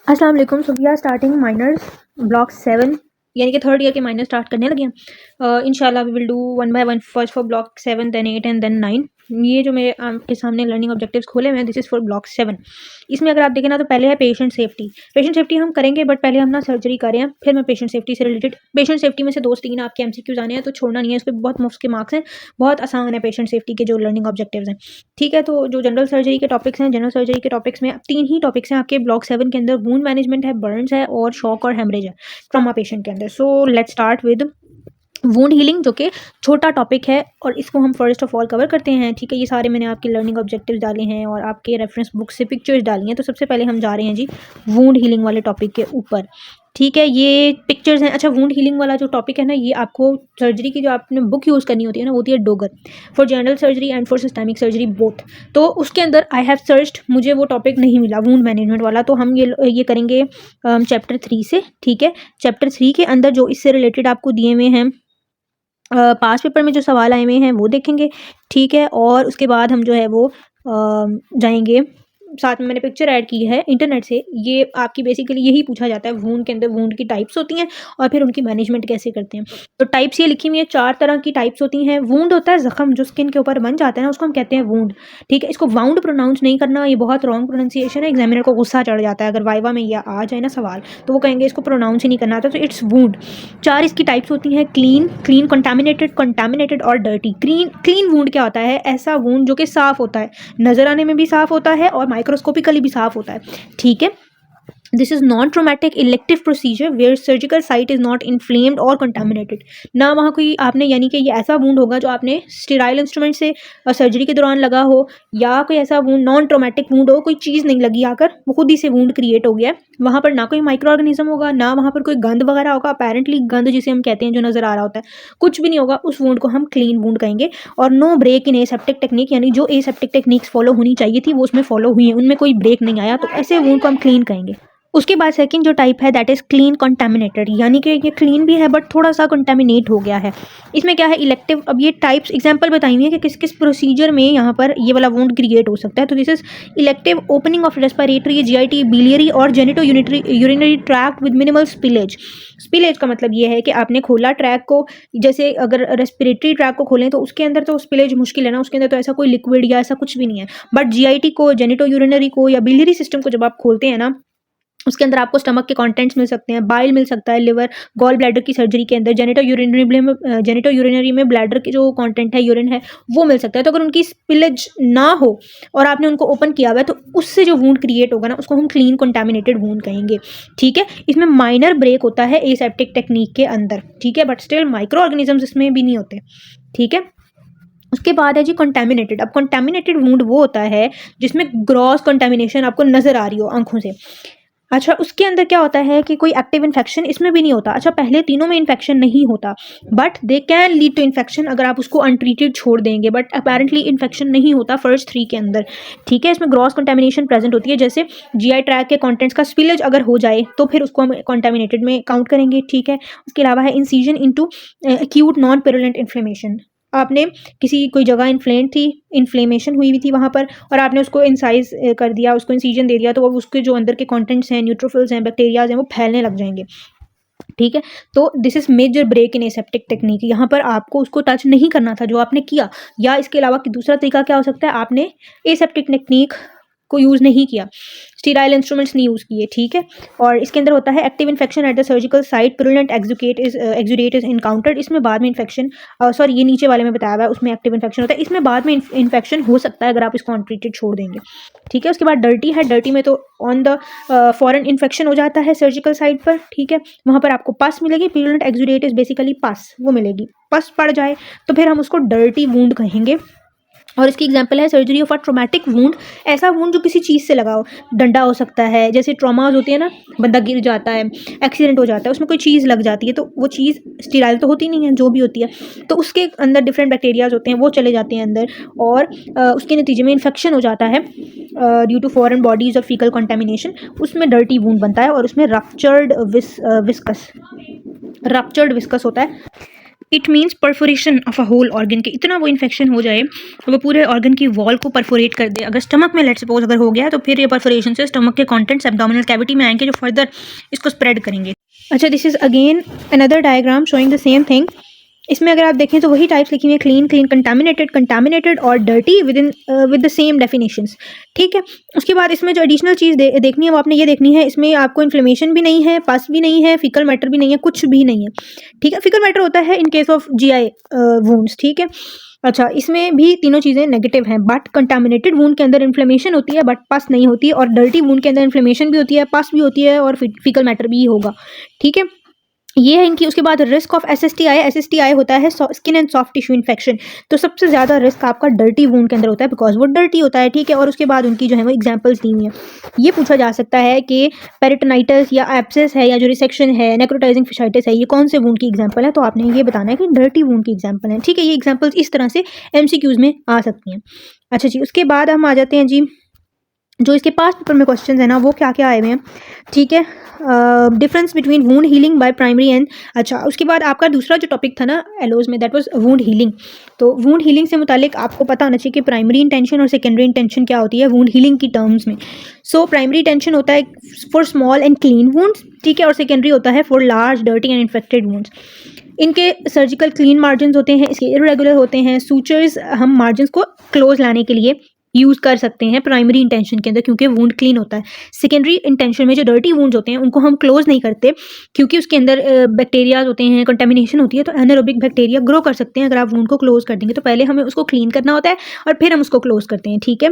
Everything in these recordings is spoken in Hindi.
अस्सलाम वालेकुम। So we are starting minors block 7 यानी कि थर्ड ईयर के माइनर स्टार्ट करने लगे हैं। इंशाल्लाह we will do one by one, first for block 7 then 8 and then 9। ये जो मेरे आपके सामने लर्निंग ऑब्जेक्टिव्स खोले हुए हैं, दिस इज़ फॉर ब्लॉक 7। इसमें अगर आप देखें ना तो पहले है पेशेंट सेफ्टी। पेशेंट सेफ्टी हम करेंगे बट पहले हम ना सर्जरी कर रहे हैं, फिर मैं पेशेंट सेफ्टी से रिलेटेड पेशेंट सेफ्टी में से 2-3 आपके MCQs आने हैं, तो छोड़ना नहीं है। इस पर बहुत मुफ्त के मार्क्स हैं, बहुत आसान है पेशेंट सेफ्टी के जो लर्निंग ऑब्जेक्टिव्स हैं। ठीक है, तो जो जनरल सर्जरी के टॉपिक्स हैं, जनरल सर्जरी के टॉपिक्स में 3 ही टॉपिक्स हैं आपके ब्लॉक 7 के अंदर। वुंड मैनेजमेंट है, बर्न्स है और शॉक और हेमरेज है ट्रॉमा पेशेंट के अंदर। So let's start with wound healing, जो कि छोटा टॉपिक है और इसको हम फर्स्ट ऑफ ऑल कवर करते हैं। ठीक है, ये सारे मैंने आपके लर्निंग ऑब्जेक्टिव्स डाले हैं और आपके रेफरेंस बुक से पिक्चर्स डाली हैं। तो सबसे पहले हम जा रहे हैं जी वुंड हीलिंग वाले टॉपिक के ऊपर। ठीक है, ये पिक्चर्स हैं। अच्छा, वुंड हीलिंग वाला जो टॉपिक है ना, ये आपको सर्जरी की जो आपने बुक यूज़ करनी होती है ना, वो होती है Dogar, for general surgery and for systemic surgery both. तो उसके अंदर आई हैव सर्च्ड, मुझे वो टॉपिक नहीं मिला वुंड मैनेजमेंट वाला। तो हम ये करेंगे चैप्टर 3 से। ठीक है, चैप्टर 3 के अंदर जो इससे रिलेटेड आपको दिए हुए हैं पास पेपर में जो सवाल आए हुए हैं वो देखेंगे। ठीक है, और उसके बाद हम जो है वो जाएंगे। साथ में मैंने पिक्चर ऐड की है इंटरनेट से। ये आपकी बेसिकली यही पूछा जाता है, वुंड के अंदर वुंड की टाइप्स होती हैं और फिर उनकी मैनेजमेंट कैसे करते हैं। तो टाइप्स ये लिखी हुई है, 4 तरह की टाइप्स होती हैं। वुंड होता है जख्म जो स्किन के ऊपर बन जाता है ना, उसको हम कहते हैं वुंड। ठीक है, इसको वाउंड प्रोनाउंस नहीं करना, ये बहुत रॉन्ग प्रोनाउंसिएशन है। एग्जामिनर को गुस्सा चढ़ जाता है अगर वाइवा में या आ जाए ना सवाल, तो वो कहेंगे इसको प्रोनाउंस ही नहीं करना आता। तो इट्स वुंड। 4 इसकी टाइप्स होती हैं, क्लीन, कंटामिनेटेड और डर्टी। क्लीन वुंड क्या होता है? ऐसा वुंड जो कि साफ होता है, नजर आने में भी साफ होता है और माइक्रोस्कोपिकली भी साफ होता है। ठीक है, this is non traumatic elective procedure where surgical site is not inflamed और कंटामिनेटेड। ना वहाँ कोई आपने यानी कि ये ऐसा वुंड होगा जो आपने स्टेराइल इंस्ट्रूमेंट से सर्जरी के दौरान लगा हो, या कोई ऐसा वुंड नॉन ट्रोमैटिक वुंड हो, कोई चीज़ नहीं लगी आकर, वो खुद ही से वुंड क्रिएट हो गया है। वहाँ पर ना कोई माइक्रो ऑर्गेनिज्म होगा, ना वहाँ पर कोई गंद वगैरह होगा, अपेरेंटली गंद जिसे हम कहते हैं जो नजर आ रहा होता है, कुछ भी नहीं होगा। उस वुंड को हम क्लीन वुंड कहेंगे। और no break in aseptic technique, यानी जो एसेप्टिक टेक्निक्स फॉलो होनी चाहिए थी वो उसमें फॉलो हुई है, उनमें कोई ब्रेक नहीं आया, तो ऐसे वुंड को हम क्लीन कहेंगे। उसके बाद सेकंड जो टाइप है दैट इज़ क्लीन कंटामिनेटेड, यानी कि ये क्लीन भी है बट थोड़ा सा कंटामिनेट हो गया है। इसमें क्या है, इलेक्टिव। अब ये टाइप्स एग्जांपल बताई हुई है कि किस किस प्रोसीजर में यहाँ पर ये वाला वुंड क्रिएट हो सकता है। तो this is elective opening of respiratory, GIT, biliary और genito urinary tract with minimal spillage. Spillage का मतलब ये है कि आपने खोला ट्रैक को, जैसे अगर रेस्पिरेटरी ट्रैक को खोलें तो उसके अंदर तो स्पिलेज मुश्किल है ना, उसके अंदर तो ऐसा कोई लिक्विड या ऐसा कुछ भी नहीं है। बट GIT को, जेनिटो यूरिनरी को या बिलियरी सिस्टम को जब आप खोलते हैं ना, उसके अंदर आपको स्टमक के कंटेंट्स मिल सकते हैं, बाइल मिल सकता है, लिवर, गॉल ब्लैडर की सर्जरी के अंदर जेनिटो यूरिनरी में ब्लैडर के जो कंटेंट है, यूरिन है, वो मिल सकता है। तो अगर उनकी स्पिलेज ना हो और आपने उनको ओपन किया हुआ है तो उससे जो वुंड क्रिएट होगा ना, उसको हम क्लीन कंटामिनेटेड वुंड कहेंगे। ठीक है, इसमें माइनर ब्रेक होता है एसेप्टिक टेक्निक के अंदर। ठीक है, बट स्टिल माइक्रो ऑर्गेनिजम्स इसमें भी नहीं होते। ठीक है, उसके बाद है जी कंटामिनेटेड। अब कंटामिनेटेड वुंड वो होता है जिसमें ग्रॉस कंटामिनेशन आपको नजर आ रही हो आंखों से। अच्छा, उसके अंदर क्या होता है कि कोई एक्टिव इन्फेक्शन इसमें भी नहीं होता। अच्छा, पहले तीनों में इन्फेक्शन नहीं होता but they can lead to infection अगर आप उसको अनट्रीटेड छोड़ देंगे, बट अपेरेंटली इन्फेक्शन नहीं होता फर्स्ट 3 के अंदर। ठीक है, इसमें ग्रॉस कंटामिनेशन प्रेजेंट होती है, जैसे GI ट्रैक के कंटेंट्स का स्पिलेज अगर हो जाए तो फिर उसको हम कंटामिनेटेड में काउंट करेंगे। ठीक है, उसके अलावा है incision into acute non purulent inflammation. आपने किसी कोई जगह इन्फ्लेमेशन हुई थी वहाँ पर और आपने उसको इंसाइज कर दिया, उसको इंसीजन दे दिया, तो अब उसके जो अंदर के कंटेंट्स हैं, न्यूट्रोफिल्स हैं, बैक्टीरियाज हैं, वो फैलने लग जाएंगे। ठीक है, तो this is major break in aseptic technique. यहाँ पर आपको उसको टच नहीं करना था जो आपने किया, या इसके अलावा कि दूसरा तरीका क्या हो सकता है, आपने एसेप्टिक टेक्निक को यूज़ नहीं किया, स्टीराइल इंस्ट्रूमेंट्स नहीं यूज़ किए। ठीक है, और इसके अंदर होता है active infection at the surgical site, purulent exudate is encountered. इसमें बाद में इन्फेक्शन, सॉरी ये नीचे वाले में बताया हुआ है, उसमें एक्टिव इन्फेक्शन होता है, इसमें बाद में इन्फेक्शन हो सकता है अगर आप इसको अनट्रीटेड छोड़ देंगे। ठीक है, उसके बाद डर्टी है। डर्टी में तो ऑन द फॉरेन इन्फेक्शन हो जाता है सर्जिकल साइट पर। ठीक है, वहाँ पर आपको पस मिलेगी, प्रूलेंट एक्सुडेट इज बेसिकली पस, वो मिलेगी। पस पड़ जाए तो फिर हम उसको डर्टी वुंड कहेंगे। और इसकी एग्जांपल है surgery of a traumatic wound, ऐसा वुंड जो किसी चीज़ से लगा हो, डंडा हो सकता है, जैसे ट्रॉमाज होती है ना, बंदा गिर जाता है, एक्सीडेंट हो जाता है, उसमें कोई चीज़ लग जाती है, तो वो चीज़ स्टीराइल तो होती नहीं है, जो भी होती है, तो उसके अंदर डिफरेंट बैक्टीरियाज होते हैं, वो चले जाते हैं अंदर और उसके नतीजे में इन्फेक्शन हो जाता है ड्यू टू फॉरेन बॉडीज और फीकल कंटेमिनेशन, उसमें डर्टी वुंड बनता है और उसमें रप्चर्ड विस्कस होता है। It means perforation of a hollow organ, के इतना वो इन्फेक्शन हो जाए तो वो पूरे ऑर्गन की वॉल को परफोरेट कर दे। अगर स्टमक में लेट सपोज अगर हो गया तो फिर ये परफोरेशन से स्टमक के कॉन्टेंट्स एब्डोमिनल कैविटी में आएंगे जो फर्दर इसको स्प्रेड करेंगे। अच्छा, this is again another diagram showing the same thing. इसमें अगर आप देखें तो वही टाइप्स लिखी हुई है, क्लीन, क्लीन, कंटामिनेटेड, कंटामिनेटेड और dirty with the same definitions. ठीक है, उसके बाद इसमें जो एडिशनल चीज़ देखनी है वो आपने ये देखनी है, इसमें आपको इन्फ्लेमेशन भी नहीं है, पस भी नहीं है, फीकल मैटर भी नहीं है, कुछ भी नहीं है। ठीक है, फीकल मैटर होता है इन केस ऑफ GI वुंड्स। ठीक है, अच्छा, इसमें भी तीनों चीज़ें नेगेटिव हैं, बट कंटामिनेटेड वुंड के अंदर इन्फ्लेमेशन होती है बट पस नहीं होती है, और डर्टी वुंड के अंदर इन्फ्लेमेशन भी होती है, पस भी होती है और फीकल मैटर भी होगा। ठीक है, ये है इनकी। उसके बाद रिस्क ऑफ SSTI होता है skin and soft tissue infection. तो सबसे ज़्यादा रिस्क आपका डर्टी वुंड के अंदर होता है बिकॉज वो डर्टी होता है। ठीक है, और उसके बाद उनकी जो है वो एग्जांपल्स दी हुई हैं। ये पूछा जा सकता है कि पेरिटोनाइटिस या एब्सेस है या जो रिसेक्शन है, नेक्रोटाइजिंग फिशाइटिस है, ये कौन से वुंड की एग्जाम्पल है, तो आपने ये बताना है कि डर्टी वुंड की एग्जाम्पल है। ठीक है, ये एग्जाम्पल्स इस तरह से MCQs में आ सकती हैं। अच्छा जी, उसके बाद हम आ जाते हैं जी, जो इसके पास पेपर में क्वेश्चंस है ना वो क्या क्या आए हुए हैं। ठीक है, difference between wound healing by primary and, अच्छा उसके बाद आपका दूसरा जो टॉपिक था ना एलोज में, दैट वाज वुंड हीलिंग। तो वुंड हीलिंग से मुतालिक आपको पता होना चाहिए कि प्राइमरी इंटेंशन और सेकेंडरी इंटेंशन क्या होती है वुंड हीलिंग की टर्म्स में। सो प्राइमरी इंटेंशन होता है for small and clean wounds. ठीक है, और सेकेंडरी होता है for large dirty and infected wounds. इनके सर्जिकल क्लीन मार्जिन होते हैं, इसके इरेगुलर होते हैं। सूचर्स हम मार्जिन को क्लोज लाने के लिए यूज़ कर सकते हैं प्राइमरी इंटेंशन के अंदर क्योंकि वुंड क्लीन होता है। सेकेंडरी इंटेंशन में जो डर्टी वुंड्स होते हैं उनको हम क्लोज नहीं करते क्योंकि उसके अंदर बैक्टीरियाज होते हैं, कंटेमिनेशन होती है, तो एनारोबिक बैक्टीरिया ग्रो कर सकते हैं अगर आप वुंड को क्लोज कर देंगे। तो पहले हमें उसको क्लीन करना होता है और फिर हम उसको क्लोज करते हैं। ठीक है,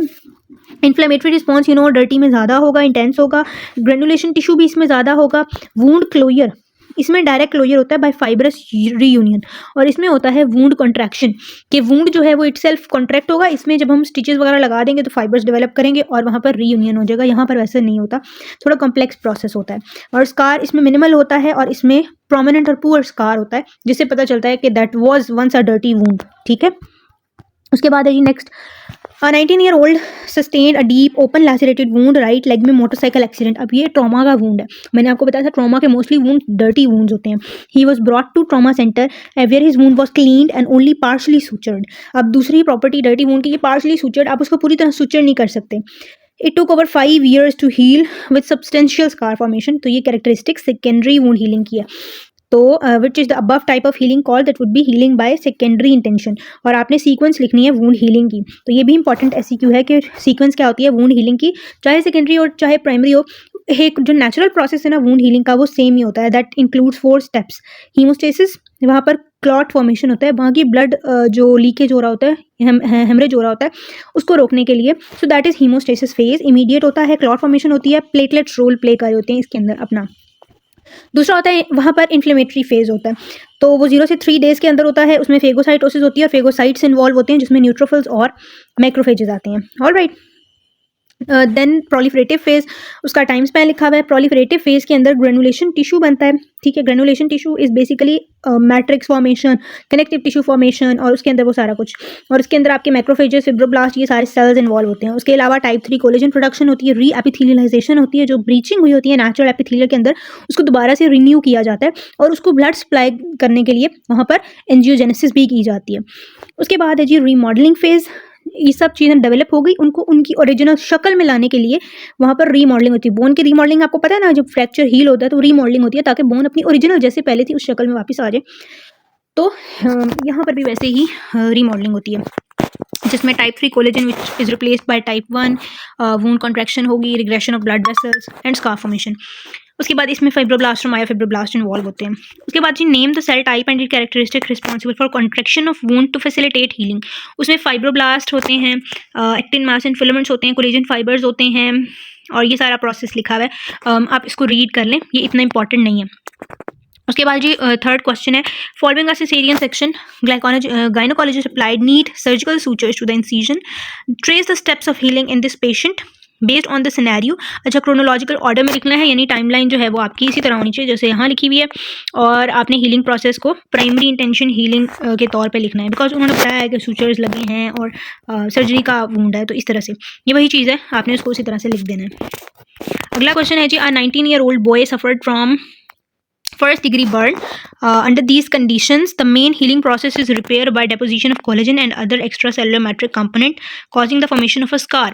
इन्फ्लेमेटरी रिस्पॉन्स डर्टी में ज़्यादा होगा, इंटेंस होगा, ग्रेनुलेशन टिश्यू भी इसमें ज़्यादा होगा। वुंड क्लोजर, इसमें डायरेक्ट क्लोजर होता है बाय फाइब्रस रीयूनियन, और इसमें होता है वुंड कॉन्ट्रैक्शन कि वुंड जो है वो इटसेल्फ कॉन्ट्रैक्ट होगा। इसमें जब हम स्टिचेस वगैरह लगा देंगे तो फाइबर्स डेवलप करेंगे और वहाँ पर रीयूनियन हो जाएगा। यहाँ पर वैसे नहीं होता, थोड़ा कॉम्प्लेक्स प्रोसेस होता है। और स्कार इसमें मिनिमल होता है और इसमें प्रोमिनेंट और पुअर स्कार होता है जिससे पता चलता है कि that was once a dirty wound. ठीक है, उसके बाद है जी next, 19-year-old sustain a deep open lacerated wound right leg में मोटरसाइकिल एक्सीडेंट। अब ये ट्रॉमा का वुंड है, मैंने आपको बताया था ट्रॉमा के मोस्टली वुंड डर्टी वुंड्स होते हैं। He was brought to trauma center where his wound was cleaned and only partially sutured. अब दूसरी प्रॉपर्टी डर्टी वुंड की, ये पार्शली सुचर्ड, आप उसको पूरी तरह सुचर नहीं कर सकते। It took over 5 years to heal with substantial scar formation. तो ये कैरेक्टरिस्टिक सेकेंडरी वुंड हीलिंग की है। तो which is the above type of healing called, that would be healing by secondary intention. और आपने सीक्वेंस लिखनी है वुंड हीलिंग की। तो ये भी इंपॉर्टेंट SCQ है कि सीक्वेंस क्या होती है वुंड हीलिंग की, चाहे सेकेंडरी और चाहे प्राइमरी हो। एक जो नेचुरल प्रोसेस है ना वुंड हीलिंग का वो सेम ही होता है, दैट इंक्लूड्स 4 steps। हीमोस्टेसिस, वहाँ पर क्लॉट फॉर्मेशन होता है, बाकी ब्लड जो लीकेज हो रहा होता है, हेमरेज हो रहा होता है, उसको रोकने के लिए। So that is haemostasis phase. Immediate होता है, क्लॉट फॉर्मेशन होती है, प्लेटलेट्स रोल प्ले कर रहे होते हैं इसके अंदर अपना। दूसरा होता है वहाँ पर इन्फ्लेमेटरी फेज होता है, तो वो 0 से 3 days के अंदर होता है। उसमें फेगोसाइटोसिस होती है और फेगोसाइट्स इन्वॉल्व होते हैं जिसमें न्यूट्रोफिल्स और मैक्रोफेजेस आते हैं। ऑलराइट, देन प्रोलिफरेटिव फेज, उसका टाइम स्पैन लिखा हुआ है। प्रोलिफरेटिव फेज के अंदर ग्रेनुलेशन टिश्यू बनता है। ठीक है, granulation tissue is basically matrix formation, connective tissue formation और उसके अंदर वो सारा कुछ, और उसके अंदर आपके मैक्रोफेजेस, फिब्रोब्लास्ट, ये सारे सेल्स इन्वॉल्व होते हैं। उसके अलावा टाइप 3 कोलेजन प्रोडक्शन होती है, री एपिथेलियलाइजेशन होती है, जो ब्रीचिंग हुई होती है नेचुरल एपिथेलियल के अंदर उसको दोबारा से रिन्यू किया जाता है और उसको ब्लड सप्लाई करने के लिए वहाँ पर एंजियोजेनेसिस भी की जाती है। उसके बाद है जी रीमॉडलिंग फेज। ये सब चीज़ें डेवलप हो गई, उनको उनकी ओरिजिनल शक्ल में लाने के लिए वहाँ पर रीमॉडलिंग होती है। बोन की रीमॉडलिंग आपको पता है ना, जब फ्रैक्चर हील होता है तो रीमॉडलिंग होती है ताकि बोन अपनी ओरिजिनल जैसे पहले थी उस शक्ल में वापस आ जाए। तो यहाँ पर भी वैसे ही रीमॉडलिंग होती है जिसमें type 3 collagen which is replaced by type 1, wound contraction होगी, regression of blood vessels and scar formation. उसके बाद इसमें फाइब्रोब्लास्ट और मायोफाइब्रोब्लास्ट इन्वॉल्व होते हैं। उसके बाद जी name the cell type and it characteristic responsible for contraction of wound to facilitate healing. उसमें फाइब्रोब्लास्ट होते हैं, एक्टिन मास एंड फिलामेंट्स होते हैं, कोलेजन फाइबर्स होते हैं, और ये सारा प्रोसेस लिखा हुआ है, आप इसको रीड कर लें, ये इतना इंपॉर्टेंट नहीं है। उसके बाद जी थर्ड क्वेश्चन है, following a caesarean section gynaecologist applied neat surgical sutures to the incision, trace the steps of healing in this patient based on the scenario. अच्छा, क्रोनोलॉजिकल ऑर्डर में लिखना है, यानी टाइमलाइन जो है वो आपकी इसी तरह होनी चाहिए जैसे यहाँ लिखी हुई है, और आपने हीलिंग प्रोसेस को प्राइमरी इंटेंशन हीलिंग के तौर पे लिखना है बिकॉज उन्होंने बताया है कि सूचर्स लगे हैं और सर्जरी का वुंड है, तो इस तरह से ये वही चीज़ है, आपने उसको उसी तरह से लिख देना है। अगला क्वेश्चन है जी, 19-year-old boy suffered from first degree burn. Under these conditions, the main healing process is repair by deposition of collagen and other extracellular matrix component, causing the formation of a scar.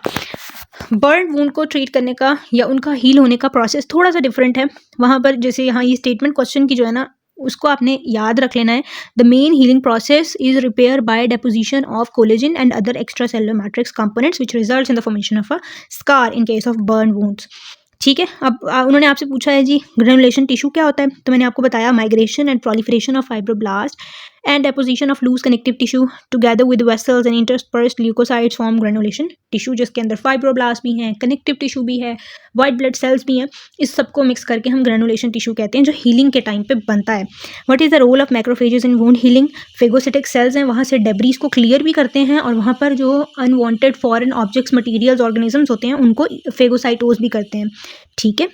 Burn wound को ट्रीट करने का या उनका हील होने का प्रोसेस थोड़ा सा डिफरेंट है. वहाँ पर जैसे यहाँ ये स्टेटमेंट क्वेश्चन की जो है ना, उसको आपने याद रख लेना है. The main healing process is repair by deposition of collagen and other extra cellular matrix components which results in the formation of a scar in case of burn wounds. ठीक है. अब उन्होंने आपसे पूछा है जी ग्रेनुलेशन टिश्यू क्या होता है, तो मैंने आपको बताया migration and proliferation of fibroblast and deposition of loose connective tissue together with vessels and interspersed leukocytes form granulation tissue, जिसके अंदर फाइब्रोब्लास्ट भी हैं, कनेक्टिव टिश्यू भी है, वाइट ब्लड सेल्स भी हैं. इस सबको मिक्स करके हम ग्रेनुलेशन टिश्यू कहते हैं जो हीलिंग के टाइम पे बनता है. What is the role of macrophages in wound healing? Phagocytic cells हैं, वहाँ से डेब्रीज को क्लियर भी करते हैं और वहाँ पर जो unwanted foreign objects, materials, organisms होते हैं उनको फेगोसाइटोज भी करते हैं. ठीक है.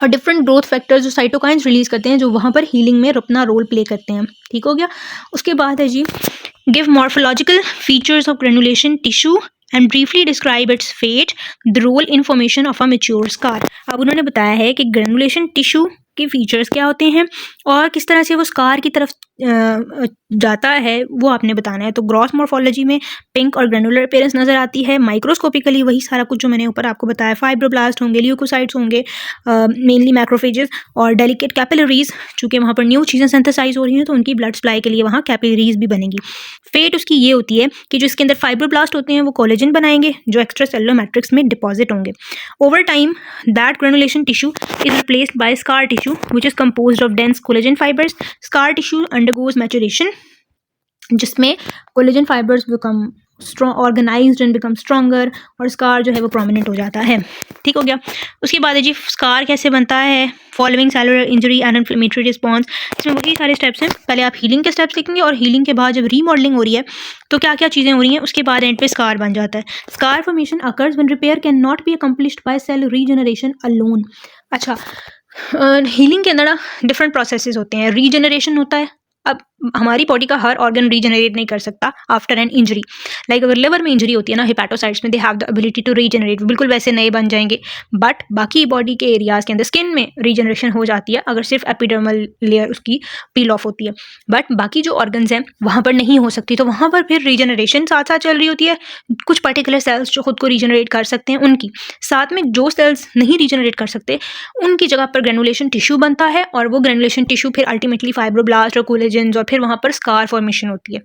और डिफरेंट ग्रोथ फैक्टर्स जो साइटोकाइंस रिलीज करते हैं जो वहाँ पर हीलिंग में अपना रोल प्ले करते हैं. ठीक हो गया. उसके बाद है जी give morphological features of granulation tissue and briefly describe its fate, the role in formation of a mature scar. अब उन्होंने बताया है कि ग्रेनुलेशन टिश्यू के फीचर्स क्या होते हैं और किस तरह से वो स्कार की तरफ जाता है वो आपने बताना है. तो ग्रॉस मॉर्फोलॉजी में पिंक और ग्रेनुलर अपीयरेंस नज़र आती है. माइक्रोस्कोपिकली वही सारा कुछ जो मैंने ऊपर आपको बताया, फाइब्रोब्लास्ट होंगे, ल्यूकोसाइट्स होंगे, मेनली मैक्रोफेजेस, और डेलिकेट कैपिलरीज, चूँकि वहाँ पर न्यू चीज़ें सिंथेसाइज हो रही हैं तो उनकी ब्लड सप्लाई के लिए वहाँ कैपिलरीज भी बनेंगी. फेट उसकी ये होती है कि जो इसके अंदर फाइब्रोब्लास्ट होते हैं वो कोलेजन बनाएंगे जो एक्स्ट्रा सेलुलर मैट्रिक्स में डिपॉजिट होंगे. Over time that granulation tissue is replaced by scar tissue which is composed of dense collagen fibres. Scar tissue undergoes maturation जिसमें collagen fibres become strong, organised and become stronger, और स्कार जो है वो प्रोमिनेंट हो जाता है. ठीक हो गया. उसके बाद है जी स्कार कैसे बनता है. Following cellular injury and inflammatory response. इसमें वही सारे स्टेप्स हैं. पहले आप हीलिंग के स्टेप्स लिखेंगे और हीलिंग के बाद जब रीमॉडलिंग हो रही है तो क्या क्या चीज़ें हो रही हैं उसके बाद एंड पे स्कार बन जाता है. Scar formation occurs when repair can not be accomplished by cell regeneration alone. अच्छा, हीलिंग के अंदर ना डिफरेंट प्रोसेसेस होते हैं. रीजनरेशन होता है. अब हमारी बॉडी का हर ऑर्गन रीजनरेट नहीं कर सकता आफ्टर एन इंजरी. लाइक अगर लिवर में इंजरी होती है ना, हिपैटोसाइट्स में, they have the ability to regenerate, बिल्कुल वैसे नए बन जाएंगे. बट बाकी बॉडी के एरियाज के अंदर स्किन में रीजनरेशन हो जाती है अगर सिर्फ एपिडर्मल लेयर उसकी पील ऑफ होती है. बट बाकी जो ऑर्गन्स हैं वहाँ पर नहीं हो सकती, तो वहाँ पर फिर रीजनरेशन साथ साथ चल रही होती है. कुछ पर्टिकुलर सेल्स जो खुद को रीजनरेट कर सकते हैं उनकी, साथ में जो सेल्स नहीं रीजनरेट कर सकते उनकी जगह पर ग्रेनुलेशन टिश्यू बनता है और वो ग्रेनुलेशन टिश्यू फिर अल्टीमेटली फाइब्रोब्लास्ट और कोलेजन और फिर वहाँ पर स्कार फॉर्मेशन होती है.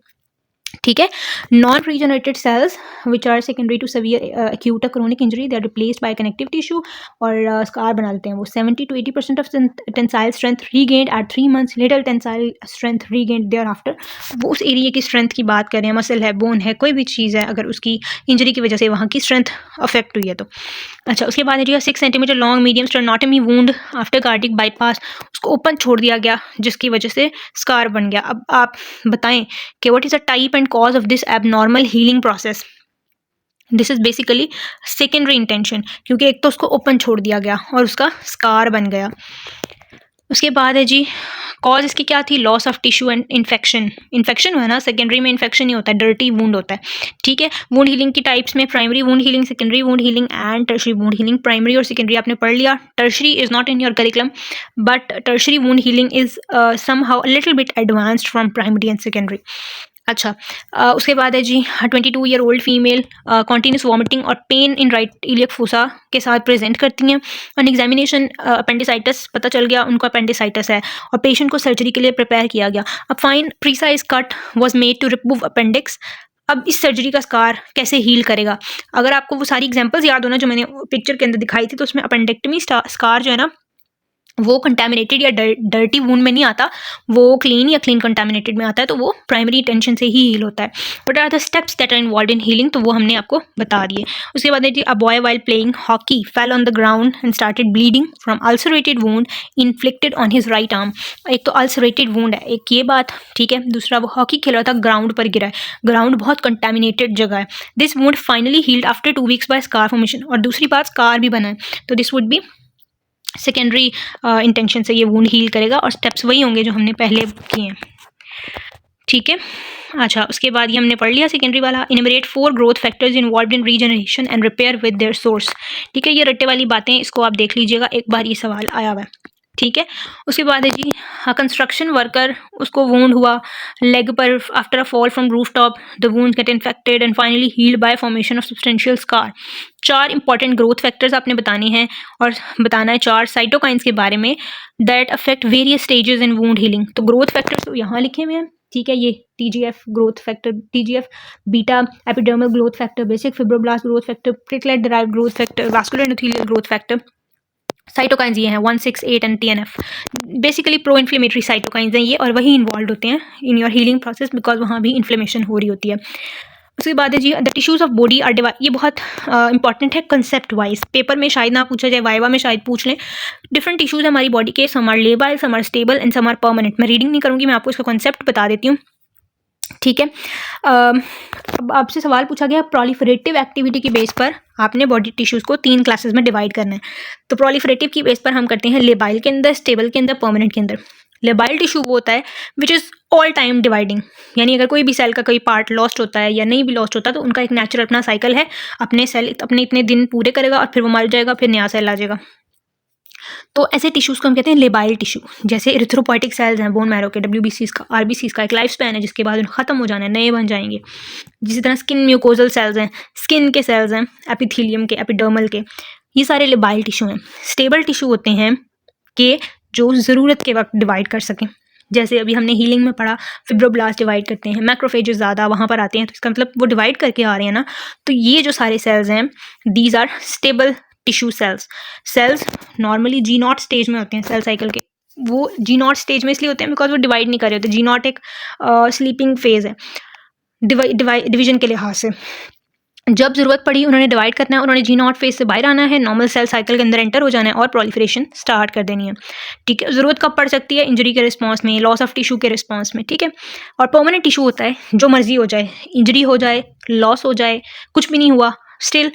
ठीक है. Non regenerated cells which are secondary to severe acute chronic injury they are replaced by connective tissue और स्कार बना लेते हैं. वो 70 to 80% of tensile strength regained at 3 months, little tensile strength regained thereafter. वो उस एरिया की स्ट्रेंथ की बात करें, मसल है, बोन है, कोई भी चीज़ है, अगर उसकी इंजरी की वजह से वहाँ की स्ट्रेंथ अफेक्ट हुई है तो. अच्छा, उसके बाद है 6 centimeter long medium sternotomy wound after cardiac bypass. उसको ओपन छोड़ दिया गया जिसकी वजह से स्कार बन गया. अब आप बताएं कि what is the type and cause of this abnormal healing process. This is basically secondary intention, क्योंकि एक तो उसको ओपन छोड़ दिया गया और उसका स्कार बन गया. उसके बाद है जी कॉज इसकी क्या थी. Loss of tissue and infection. Infection हुआ ना, सेकेंडरी में इन्फेक्शन ही होता है, डर्टी वुंड होता है. ठीक है. वुंड हीलिंग की टाइप्स में primary wound healing, secondary wound healing and tertiary wound healing. Primary और सेकेंडरी आपने पढ़ लिया. Tertiary is not in your curriculum but tertiary wound healing is somehow little bit advanced from primary and secondary. अच्छा, उसके बाद है जी 22 year old female continuous vomiting और pain in right iliac fossa के साथ प्रेजेंट करती हैं. ऑन एग्जामिनेशन अपेंडिसाइटिस पता चल गया उनको अपेंडिसाइटिस है और पेशेंट को सर्जरी के लिए प्रिपेयर किया गया. अब fine precise cut was made to remove appendix. अब इस सर्जरी का स्कार कैसे हील करेगा. अगर आपको वो सारी एग्जांपल्स याद होना जो मैंने पिक्चर के अंदर दिखाई थी, तो उसमें अपेंडेक्टमी स्कार जो है ना वो कंटामिनेटेड या डर्टी वूंड में नहीं आता, वो क्लीन या क्लीन कंटामिनेटेड में आता है, तो वो प्राइमरी टेंशन से ही हील होता है. What are the steps that are involve in healing, तो वो हमने आपको बता दिए. उसके बाद a boy while playing hockey fell on the ground and started bleeding from ulcerated wound inflicted on his right arm. एक तो अल्सरेटेड वूंड है, एक ये बात, ठीक है. दूसरा वो हॉकी खेल रहा था, ग्राउंड पर गिरा है, ग्राउंड बहुत कंटामिनेटेड जगह है. This wound finally healed after 2 weeks by scar formation. और दूसरी बात स्कार भी बना है, तो this would be secondary intention से ये वूंड हील करेगा और स्टेप्स वही होंगे जो हमने पहले किए हैं. ठीक है. अच्छा, उसके बाद ये हमने पढ़ लिया सेकेंडरी वाला. इनमरेट 4 growth factors involve in regeneration and repair with their source. ठीक है, ये रट्टे वाली बातें इसको आप देख लीजिएगा, एक बार ये सवाल आया हुआ है. ठीक है। उसके बाद है जी कंस्ट्रक्शन वर्कर, उसको वुंड हुआ लेग पर after a fall from roof top, the wound get infected and finally healed by formation of substantial scar. 4 important growth factors आपने बताने हैं और बताना है 4 साइटोकाइंस के बारे में that affect various stages in wound healing. तो ग्रोथ फैक्टर्स तो यहाँ लिखे हुए हैं, ठीक है। ये TGF growth factor, TGF beta epidermal growth factor, basic fibroblast growth factor, platelet derived growth factor, vascular endothelial growth factor. Cytokines ये हैं 1, 6, 8 and TNF। Basically pro inflammatory cytokines हैं ये, और वही इन्वॉल्व होते हैं in your healing process because वहाँ भी इन्फ्लेमेशन हो रही होती है। उसके बाद है जी the tissues of body are divide. ये बहुत इंपॉर्टेंट है कंसेप्ट वाइज, पेपर में शायद ना पूछा जाए, वाइवा में शायद पूछ लें। डिफरेंट टिश्यूज़ हमारी बॉडी के, some are labile, some are stable and some are permanent. मैं रीडिंग नहीं करूँगी, मैं आपको इसका कॉन्सेप्ट बता देती हूँ, ठीक है। अब आपसे सवाल पूछा गया प्रोलिफरेटिव एक्टिविटी की बेस पर आपने बॉडी टिश्यूज़ को 3 क्लासेस में डिवाइड करना है। तो प्रोलिफरेटिव की बेस पर हम करते हैं लेबाइल के अंदर, स्टेबल के अंदर, परमानेंट के अंदर। लेबाइल टिश्यू वो होता है which is all time dividing, यानी अगर कोई भी सेल का कोई पार्ट लॉस्ट होता है या नहीं भी लॉस्ट होता तो उनका एक नेचुरल अपना साइकिल है, अपने सेल अपने इतने दिन पूरे करेगा और फिर वो मर जाएगा, फिर नया सेल आ जाएगा। तो ऐसे टिश्यूज़ को हम कहते हैं लेबाइल टिश्यू। जैसे इरिथ्रोपोइटिक सेल्स हैं बोन मैरो के, WBCs का, RBCs का एक लाइफ स्पैन है जिसके बाद ख़त्म हो जाना है, नए बन जाएंगे। जिसी तरह स्किन म्यूकोजल सेल्स हैं, स्किन के सेल्स हैं, एपिथेलियम के, एपिडर्मल के, ये सारे लेबाइल टिश्यू हैं। स्टेबल टिश्यू होते हैं कि जो ज़रूरत के वक्त डिवाइड कर सकें। जैसे अभी हमने हीलिंग में पढ़ा फिब्रोब्लास्ट डिवाइड करते हैं, मैक्रोफेजेस ज़्यादा वहाँ पर आते हैं, तो इसका मतलब वो डिवाइड करके आ रहे हैं ना। तो ये जो सारे सेल्स हैं these are stable tissue cells. Cells normally G0 stage में होते हैं सेल साइकिल के। वो G0 स्टेज में इसलिए होते हैं बिकॉज वो डिवाइड नहीं कर रहे होते। G0 एक स्लीपिंग फेज है डिवीजन के लिहाज से। जब ज़रूरत पड़ी उन्होंने डिवाइड करना है, उन्होंने G0 फेज से बाहर आना है, नॉर्मल सेल साइकिल के अंदर एंटर हो जाना है और प्रोलिफरेशन स्टार्ट कर देनी है, ठीक है। ज़रूरत कब पड़ सकती है? इंजरी के रिस्पॉन्स में, लॉस ऑफ टिश्यू के रिस्पॉन्स में, ठीक है। और परमानेंट टिश्यू होता है जो मर्जी हो जाए, इंजरी हो जाए, लॉस हो जाए, कुछ भी नहीं हुआ, स्टिल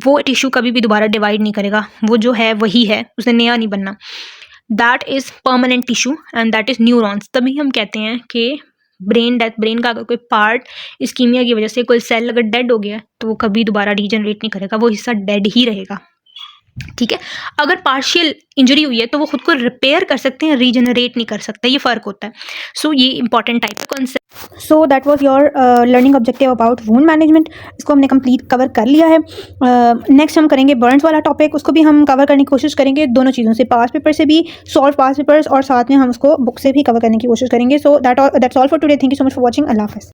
वो टिश्यू कभी भी दोबारा डिवाइड नहीं करेगा, वो जो है वही है, उसने नया नहीं बनना। That is permanent tissue and that is neurons. तभी हम कहते हैं कि ब्रेन डेथ, ब्रेन का अगर कोई पार्ट इस्कीमिया की वजह से कोई सेल अगर डेड हो गया तो वो कभी दोबारा रीजनरेट नहीं करेगा, वो हिस्सा डेड ही रहेगा, ठीक है। अगर पार्शियल इंजरी हुई है तो वो खुद को रिपेयर कर सकते हैं, रीजनरेट नहीं कर सकते, ये फ़र्क होता है। सो ये इंपॉर्टेंट टाइप का concept. So that was your learning objective about wound management. इसको हमने कंप्लीट कवर कर लिया है। नेक्स्ट हम करेंगे बर्न्स वाला टॉपिक, उसको भी हम कवर करने की कोशिश करेंगे, दोनों चीज़ों से, पास पेपर से भी, सॉल्व पास पेपर्स, और साथ में हम उसको बुक से भी कवर करने की कोशिश करेंगे। So that's all for today. Thank you so much for watching. अल्लाह हाफ़िज़।